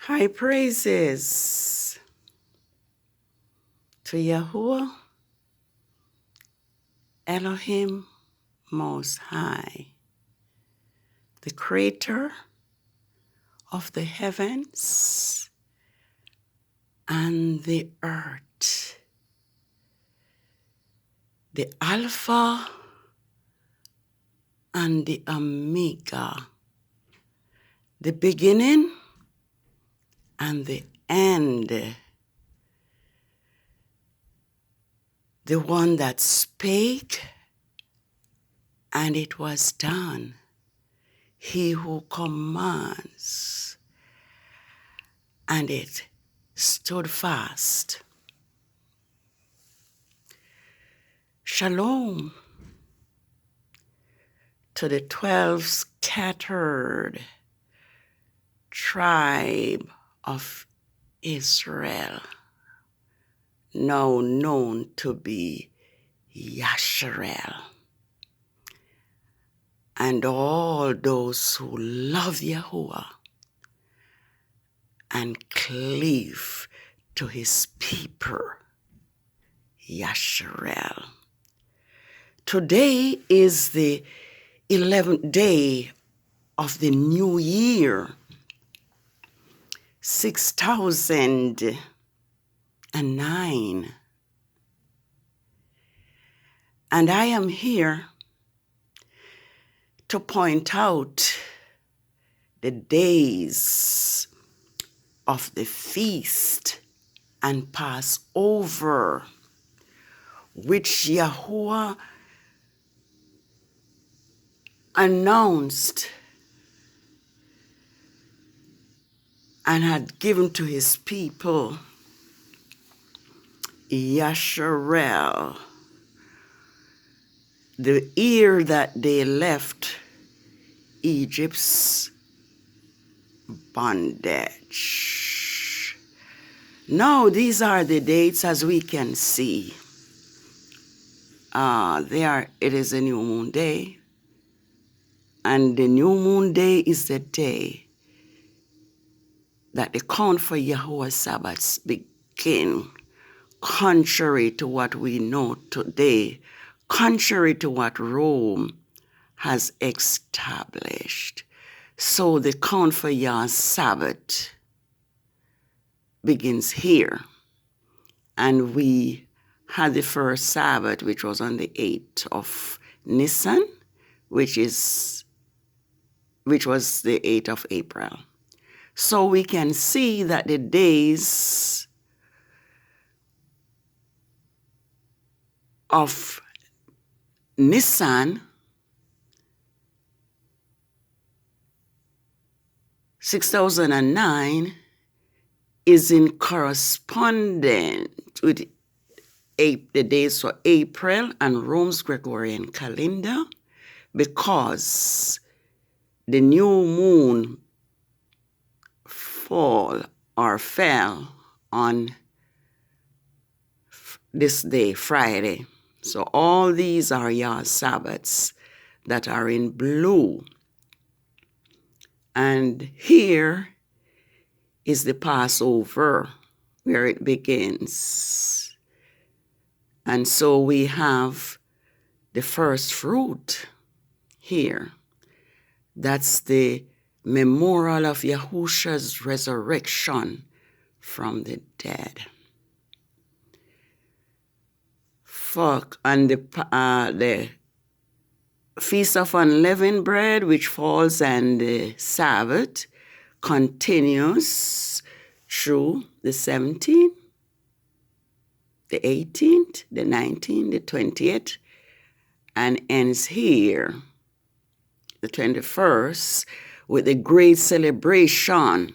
High praises to Yahuwah, Elohim Most High, the creator of the heavens and the earth, the Alpha and the Omega, the beginning and the end, the one that spake and it was done, he who commands and it stood fast. Shalom to the 12 scattered tribe of Israel, now known to be YAHSHARAYL, and all those who love Yahuwah and cleave to his people, YAHSHARAYL. Today is the 11th day of the new year, 6009. And I am here to point out the days of the feast and Passover, which Yahuwah announced and had given to his people, YAHSHARAYL, the year that they left Egypt's bondage. Now, these are the dates as we can see. It is a new moon day, and the new moon day is the day that the count for Yahuwah's Sabbaths begin, contrary to what we know today, contrary to what Rome has established. So the count for Yah's Sabbath begins here. And we had the first Sabbath, which was on the 8th of Nisan, which was the 8th of April. So we can see that the days of Nisan, 6009, is in correspondence with the days for April and Rome's Gregorian calendar, because the new moon fell on this day, Friday. So all these are Yah's Sabbaths that are in blue. And here is the Passover, where it begins. And so we have the first fruit here. That's the memorial of Yahusha's resurrection from the dead. And the Feast of Unleavened Bread, which falls on the Sabbath, continues through the 17th, the 18th, the 19th, the 20th, and ends here, the 21st, with the great celebration,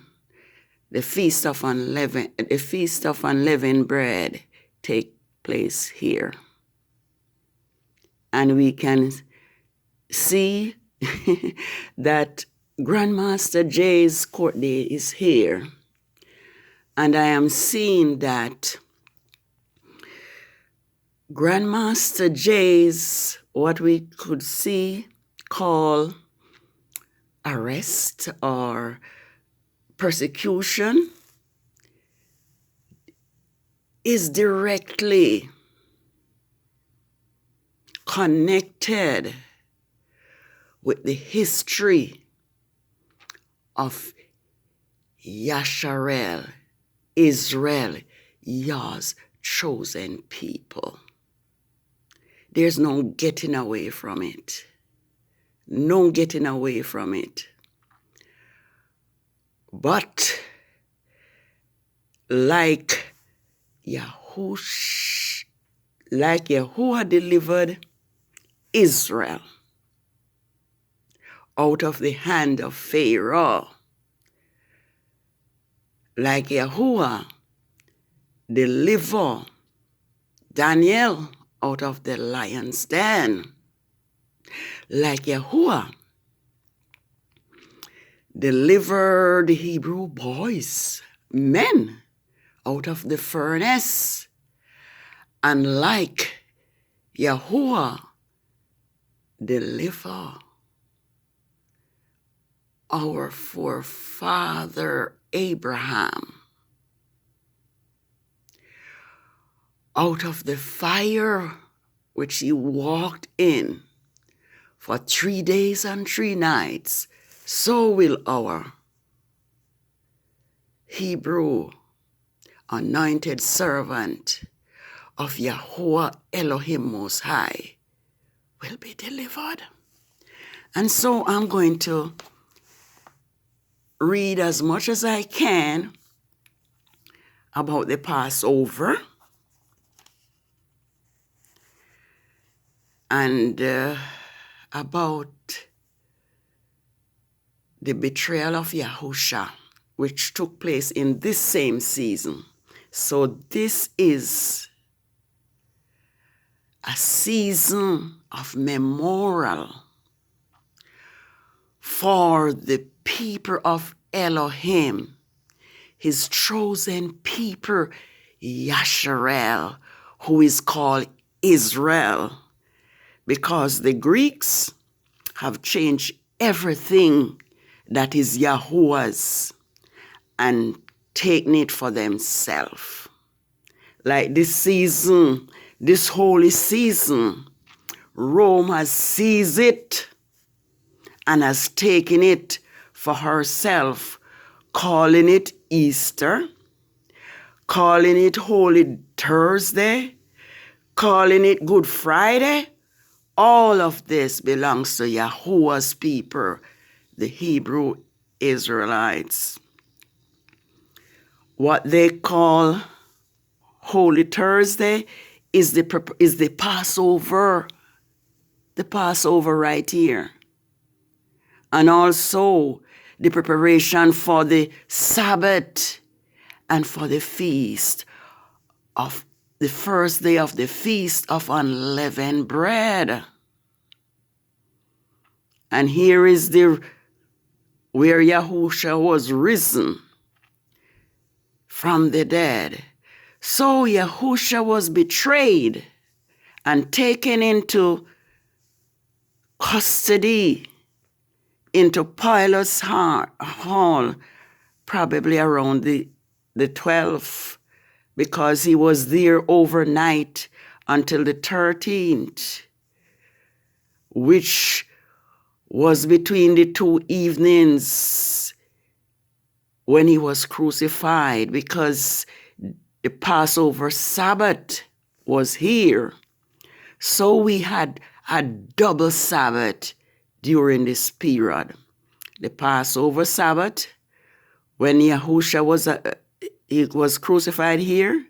the Feast of Unleavened Bread take place here. And we can see that Grandmaster Jay's court day is here. And I am seeing that Grandmaster Jay's, what we could see, call arrest or persecution is directly connected with the history of YAHSHARAYL, Israel, Yah's chosen people. There's no getting away from it. No getting away from it. But like Yahuwah delivered Israel out of the hand of Pharaoh, like Yahuwah delivered Daniel out of the lion's den, like Yahuwah delivered the Hebrew boys, men, out of the furnace, and like Yahuwah deliver our forefather Abraham out of the fire which he walked in for 3 days and 3 nights, so will our Hebrew anointed servant of Yahuwah Elohim Most High will be delivered. And so I'm going to read as much as I can about the Passover and about the betrayal of Yahusha, which took place in this same season. So this is a season of memorial for the people of Elohim, his chosen people, YAHSHARAYL, who is called Israel, because the Greeks have changed everything that is Yahuwah's and taken it for themselves. Like this season, this holy season, Rome has seized it and has taken it for herself, calling it Easter, calling it Holy Thursday, calling it Good Friday. All of this belongs to Yahuwah's people, the Hebrew Israelites. What they call Holy Thursday is the Passover, the Passover right here. And also the preparation for the Sabbath and for the feast of the first day of the feast of unleavened bread. And here is where Yahusha was risen from the dead. So Yahusha was betrayed and taken into custody into Pilate's hall, probably around the 12th, because he was there overnight until the 13th, which was between the 2 evenings when he was crucified, because the Passover Sabbath was here. So we had a double Sabbath during this period. The Passover Sabbath, when Yahusha was crucified here,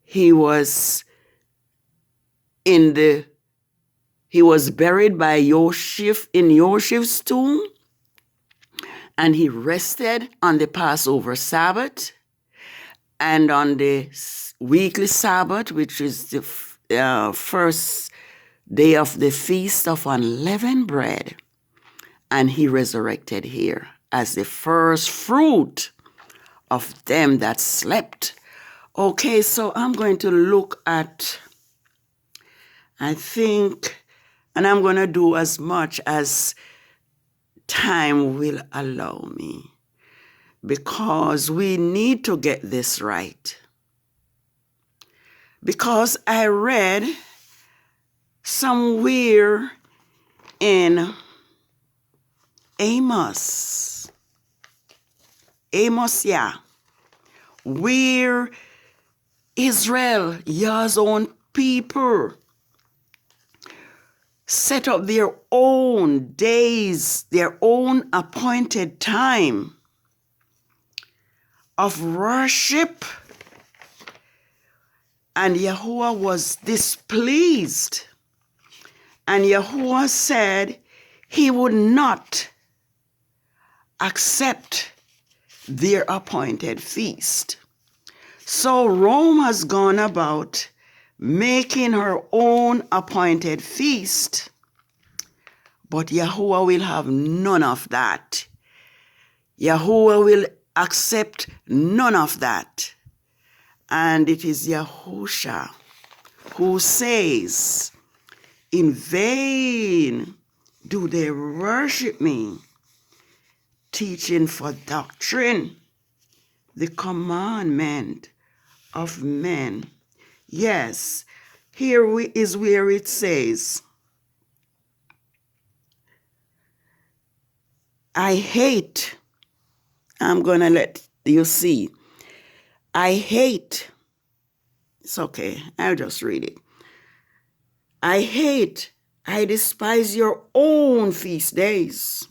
he was buried by Yoshif in Yoshif's tomb, and he rested on the Passover Sabbath, and on the weekly Sabbath, which is the first day of the Feast of Unleavened Bread, and he resurrected here as the first fruit of them that slept. Okay, so I'm going to look at, I think, and I'm going to do as much as time will allow me, because we need to get this right. Because I read somewhere in Amos, yeah, where Israel, Yah's own people, set up their own days, their own appointed time of worship. And Yahuwah was displeased. And Yahuwah said he would not accept their appointed feast. So Rome has gone about making her own appointed feast, but Yahuwah will have none of that. Yahuwah will accept none of that. And it is Yahusha who says, in vain do they worship me, teaching for doctrine the commandment of men. Yes, here is where it says, I hate, I'm going to let you see, I hate, it's okay, I'll just read it. I despise your own feast days.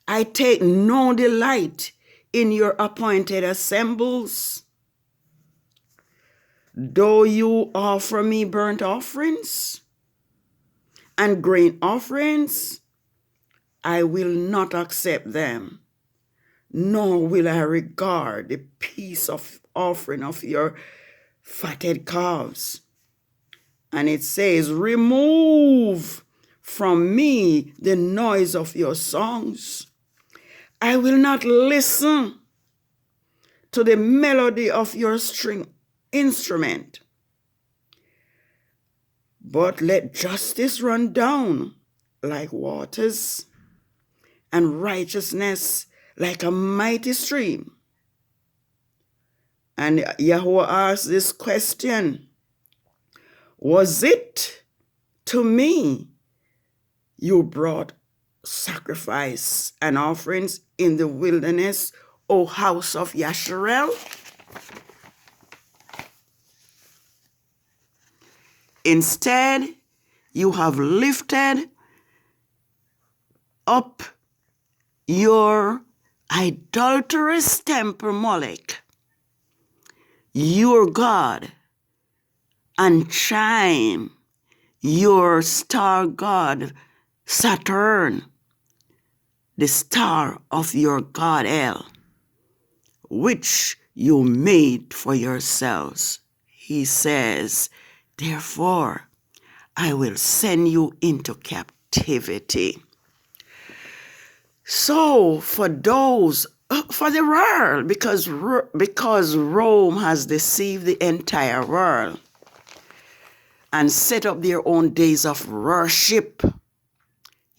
I take no delight in your appointed assemblies. Though you offer me burnt offerings and grain offerings, I will not accept them, nor will I regard the peace of offering of your fatted calves. And it says, remove from me the noise of your songs. I will not listen to the melody of your string instrument. But let justice run down like waters, and righteousness like a mighty stream. And Yahuwah asked this question, was it to me you brought sacrifice and offerings in the wilderness, O house of YAHSHARAYL? Instead, you have lifted up your idolatrous temple Molech, your God, and Chime, your star god Saturn, the star of your god El, which you made for yourselves. He says, therefore, I will send you into captivity. So for those, for the world, because Rome has deceived the entire world and set up their own days of worship,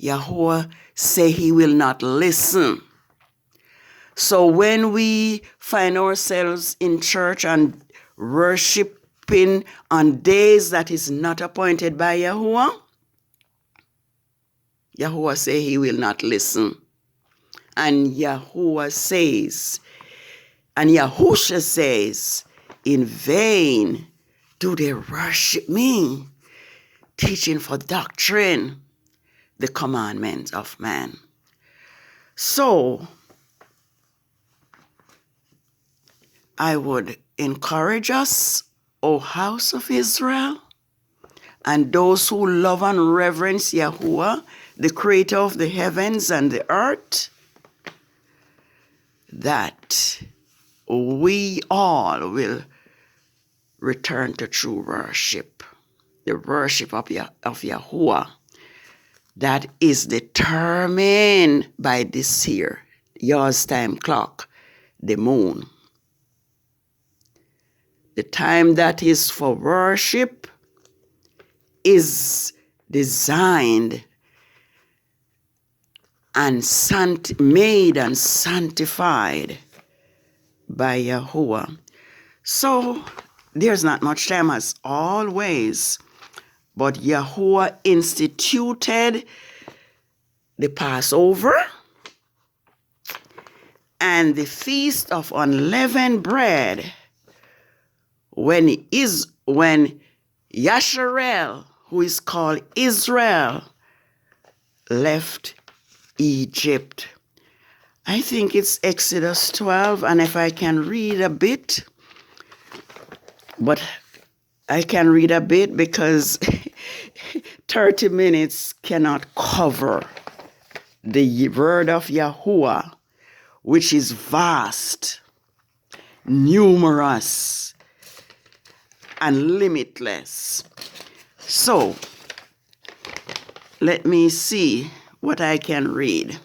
Yahuwah say he will not listen. So when we find ourselves in church and worshiping on days that is not appointed by Yahuwah, Yahuwah say he will not listen. And Yahuwah says, and Yahusha says, in vain do they worship me, teaching for doctrine the commandments of man. So I would encourage us, O house of Israel, and those who love and reverence Yahuwah, the creator of the heavens and the earth, that we all will return to true worship, the worship of Yahuwah, that is determined by this here, Yah's time clock, the moon. The time that is for worship is designed and made and sanctified by Yahuwah. So there's not much time as always, but Yahuwah instituted the Passover and the Feast of Unleavened Bread when YAHSHARAYL, who is called Israel, left Egypt. I think it's Exodus 12, and if I can read a bit, but I can read a bit because 30 minutes cannot cover the word of Yahuwah, which is vast, numerous, and limitless. So, let me see what I can read.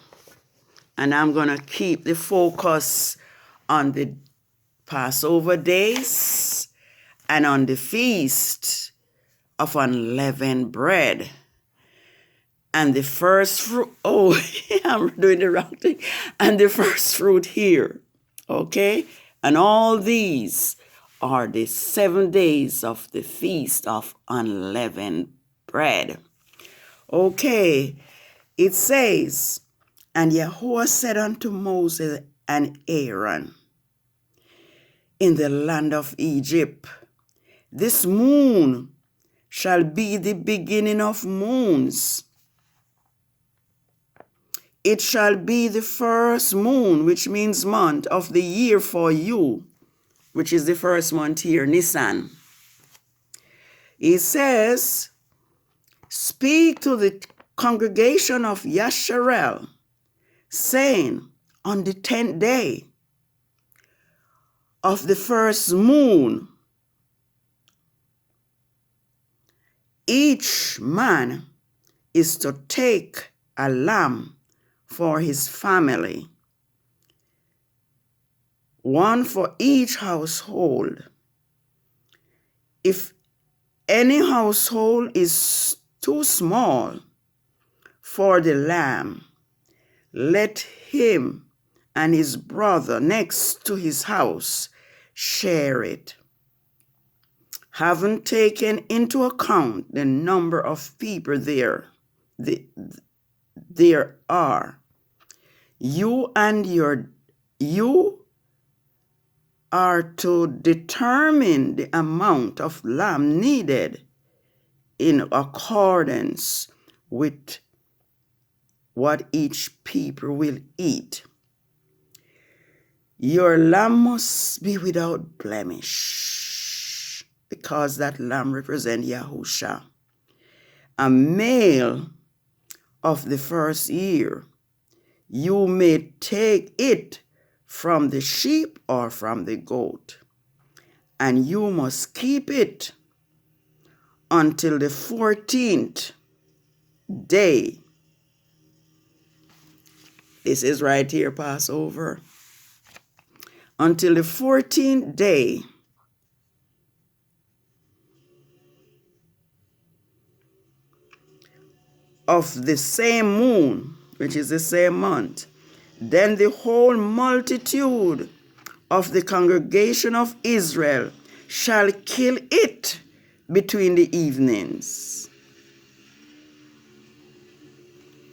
And I'm going to keep the focus on the Passover days and on the Feast of Unleavened Bread. And the first fruit, oh, I'm doing the wrong thing. And the first fruit here, okay? And all these are the 7 days of the Feast of Unleavened Bread. Okay, it says, and Yahuwah said unto Moses and Aaron in the land of Egypt, this moon shall be the beginning of moons. It shall be the first moon, which means month of the year for you, which is the first month here, Nisan. It says, speak to the congregation of YAHSHARAYL, saying, on the 10th day of the first moon, each man is to take a lamb for his family, one for each household. If any household is too small for the lamb, let him and his brother next to his house share it, having taken into account the number of people there are. You are to determine the amount of lamb needed in accordance with what each people will eat. Your lamb must be without blemish, because that lamb represents Yahusha, a male of the first year. You may take it from the sheep or from the goat, and you must keep it until the 14th day. This is right here, Passover. Until the 14th day of the same moon, which is the same month. Then the whole multitude of the congregation of Israel shall kill it between the evenings.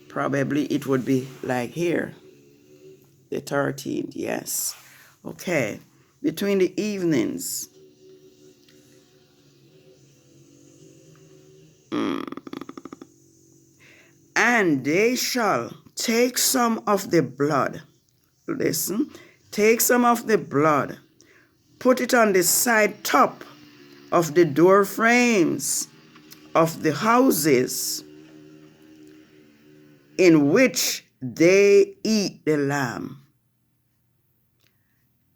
Probably it would be like here, the 13th, yes. Okay, between the evenings. And they shall take some of the blood. Listen, take some of the blood, put it on the side top of the door frames of the houses in which they eat the lamb.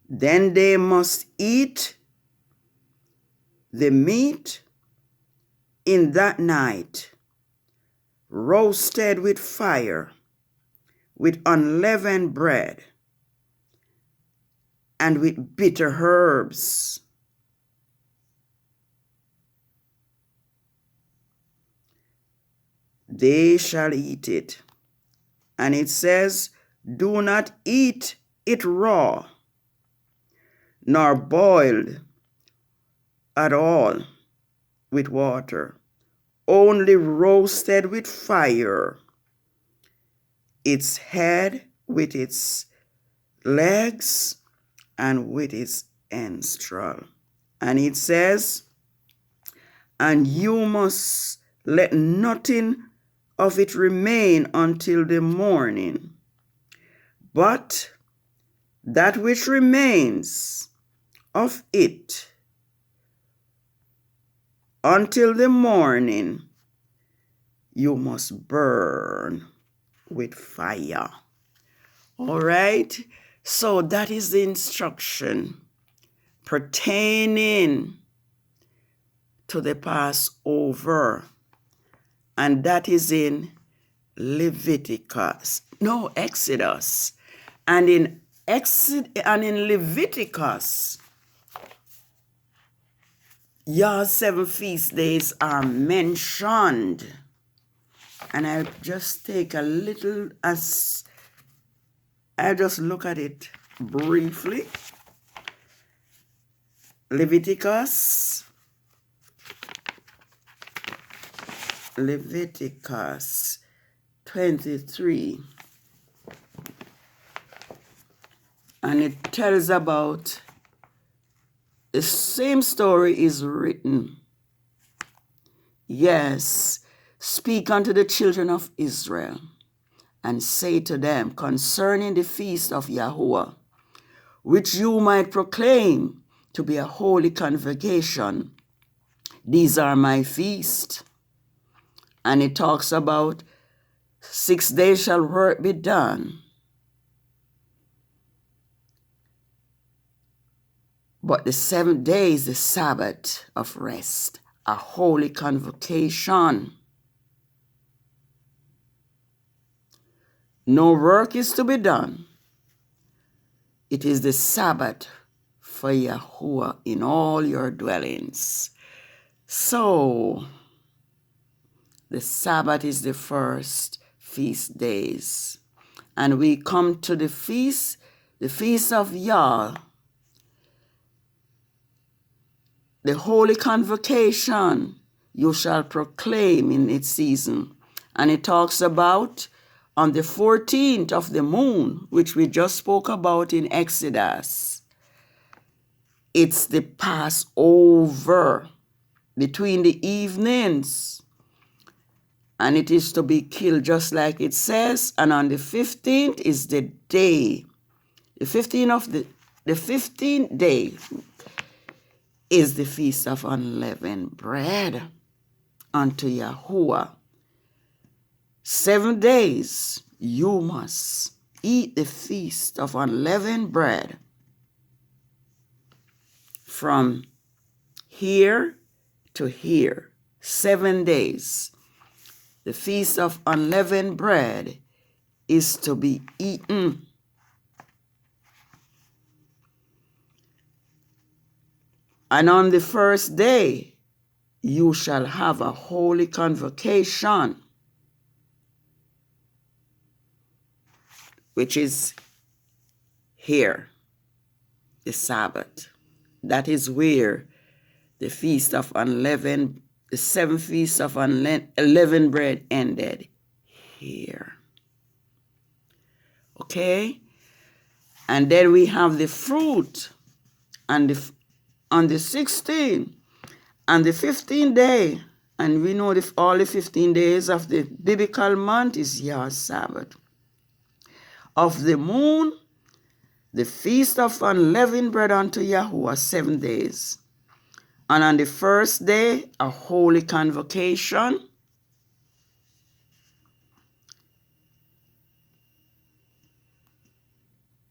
Then they must eat the meat in that night, roasted with fire, with unleavened bread, and with bitter herbs. They shall eat it And it says, do not eat it raw, nor boiled at all with water, only roasted with fire, its head with its legs and with its entrail. And it says, and you must let nothing of it remain until the morning, but that which remains of it until the morning you must burn with fire. All right? So that is the instruction pertaining to the Passover. And that is in Exodus. And in Leviticus, Yah's 7 feast days are mentioned. And I'll just take a little, I'll just look at it briefly. Leviticus 23. And it tells about the same story is written. Yes, speak unto the children of Israel and say to them concerning the feast of Yahuwah, which you might proclaim to be a holy convocation. These are my feast. And it talks about 6 days shall work be done. But the 7th day is the Sabbath of rest, a holy convocation. No work is to be done. It is the Sabbath for Yahuwah in all your dwellings. So, the Sabbath is the first feast days. And we come to the feast of Yah, the holy convocation you shall proclaim in its season. And it talks about on the 14th of the moon, which we just spoke about in Exodus. It's the Passover between the evenings. And it is to be killed just like it says. And on the 15th is the day. The 15th day is the feast of unleavened bread unto Yahuwah. 7 days you must eat the feast of unleavened bread from here to here. 7 days. The feast of unleavened bread is to be eaten. And on the first day, you shall have a holy convocation, which is here, the Sabbath. That is where the feast of unleavened, the 7 feasts of unleavened bread ended here. Okay? And then we have the fruit on the 16th and the 15th day. And we know all the 15 days of the biblical month is Yah's Sabbath. Of the moon, the feast of unleavened bread unto Yahuwah, 7 days. And on the first day, a holy convocation.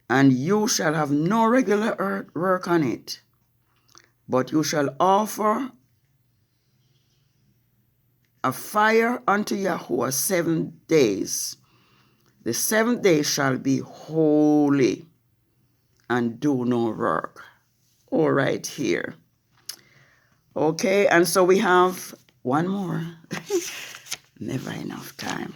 And you shall have no regular work on it, but you shall offer a fire unto Yahuwah 7 days. The 7th day shall be holy, and do no work. All right, here. Okay, and so we have one more. Never enough time.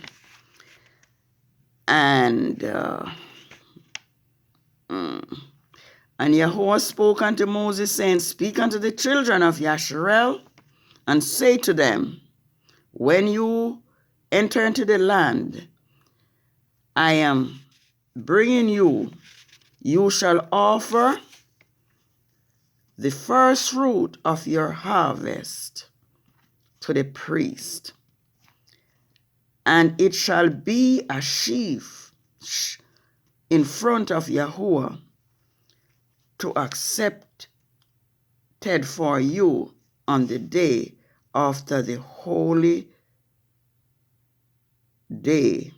And Yahuwah spoke unto Moses, saying, Speak unto the children of YAHSHARAYL, and say to them, When you enter into the land I am bringing you, you shall offer the first fruit of your harvest to the priest, and it shall be a sheaf in front of Yahuwah to accept for you on the day after the holy day,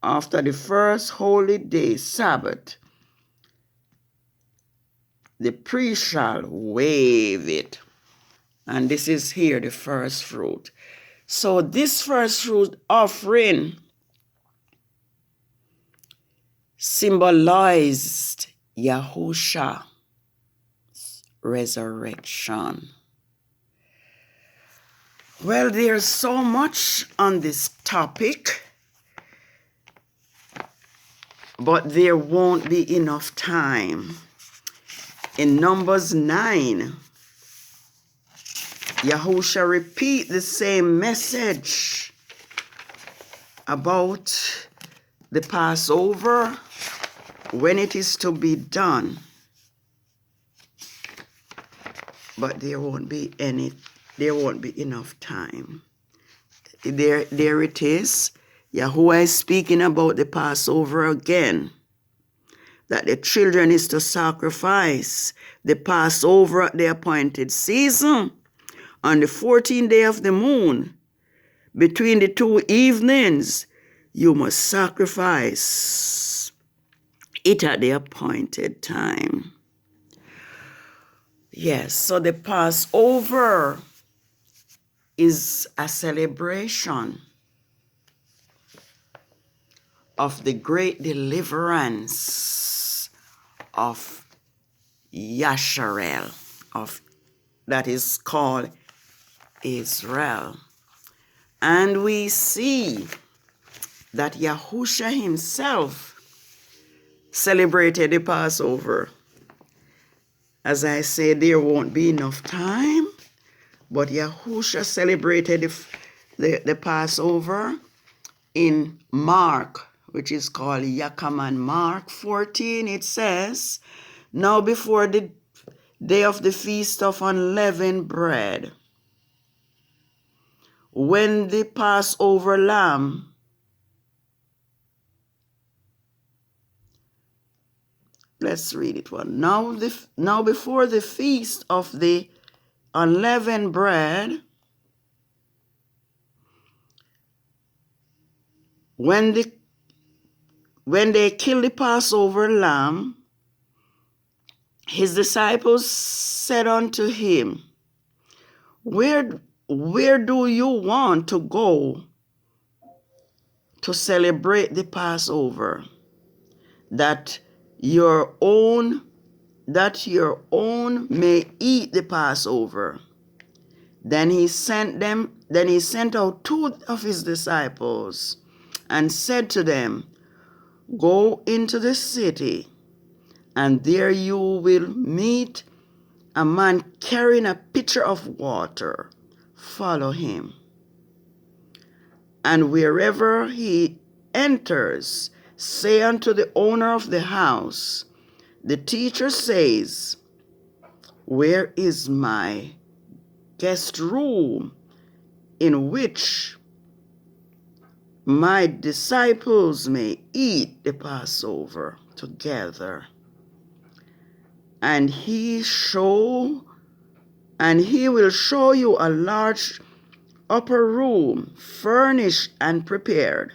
after the first holy day, Sabbath. The priest shall wave it. And this is here the first fruit. So this first fruit offering symbolized Yahusha's resurrection. Well, there's so much on this topic, but there won't be enough time. In Numbers 9, Yahusha repeat the same message about the Passover, when it is to be done. But there won't be enough time. There it is. Yahuwah is speaking about the Passover again, that the children is to sacrifice the Passover at the appointed season on the 14th day of the moon. Between the two evenings, you must sacrifice it at the appointed time. Yes, so the Passover is a celebration of the great deliverance of YAHSHARAYL, that is called Israel. And we see that Yahusha himself celebrated the Passover. As I said, there won't be enough time, but Yahusha celebrated the Passover in Mark, which is called Yakaman. Mark 14, it says, Now before the day of the feast of unleavened bread, when the Passover lamb let's read it one. Now before the feast of the unleavened bread, when they killed the Passover lamb, his disciples said unto him, Where do you want to go to celebrate the Passover, that your own may eat the Passover? Then he sent out two of his disciples and said to them, Go into the city, and there you will meet a man carrying a pitcher of water. Follow him. And wherever he enters, say unto the owner of the house, The teacher says, Where is my guest room in which my disciples may eat the Passover together? And he will show you a large upper room, furnished and prepared.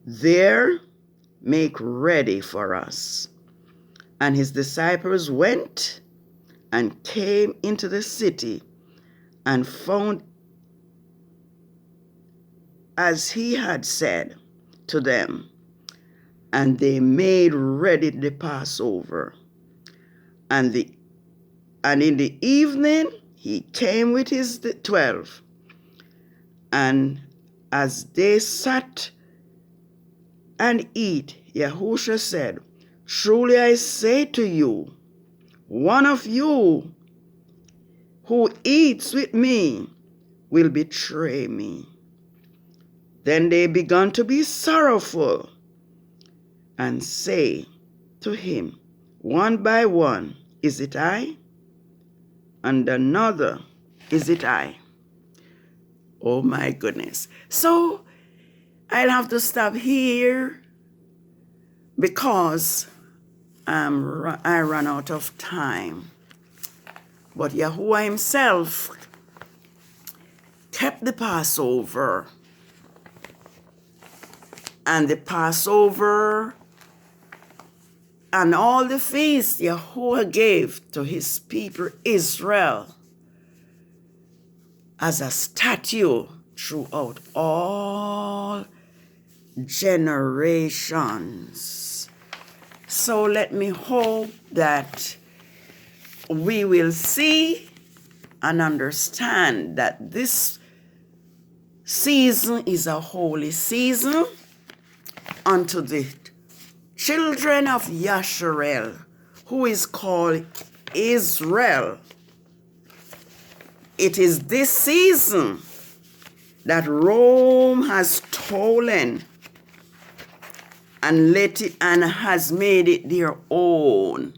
There make ready for us. And his disciples went and came into the city and found as he had said to them, and they made ready the Passover. And in the evening he came with his 12, and as they sat and eat. Yahushua said, truly I say to you, one of you who eats with me will betray me. Then they began to be sorrowful and say to him, one by one, is it I? And another, is it I? Oh my goodness. So I'll have to stop here because I ran out of time. But Yahuwah himself kept the Passover. And the Passover and all the feasts Yahuwah gave to his people Israel as a statue throughout all generations. So let me hope that we will see and understand that this season is a holy season unto the children of YAHSHARAYL, who is called Israel. It is this season that Rome has stolen and has made it their own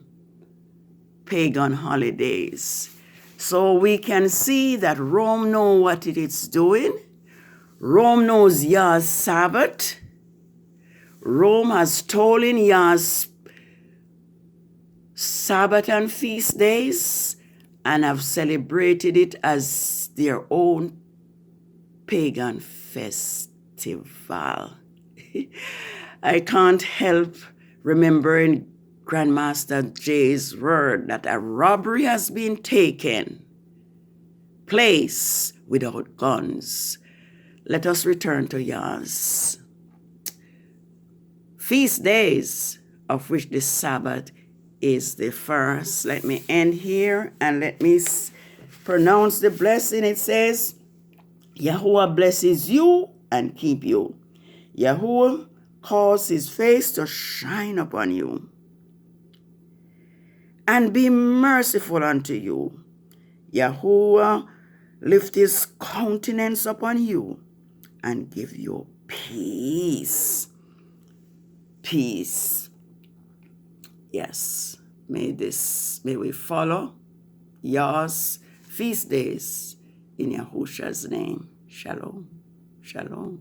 pagan holidays. So we can see that Rome knows what it is doing. Rome knows Yah's Sabbath. Rome has stolen Yah's Sabbath and feast days and have celebrated it as their own pagan festival. I can't help remembering Grandmaster Jay's word that a robbery has been taken place without guns. Let us return to Yah's feast days, of which the Sabbath is the first. Let me end here and let me pronounce the blessing. It says, Yahuwah blesses you and keep you. Yahuwah cause his face to shine upon you and be merciful unto you. Yahuwah lift his countenance upon you and give you peace. Peace. Yes. May we follow Yah's feast days in Yahushua's name. Shalom. Shalom.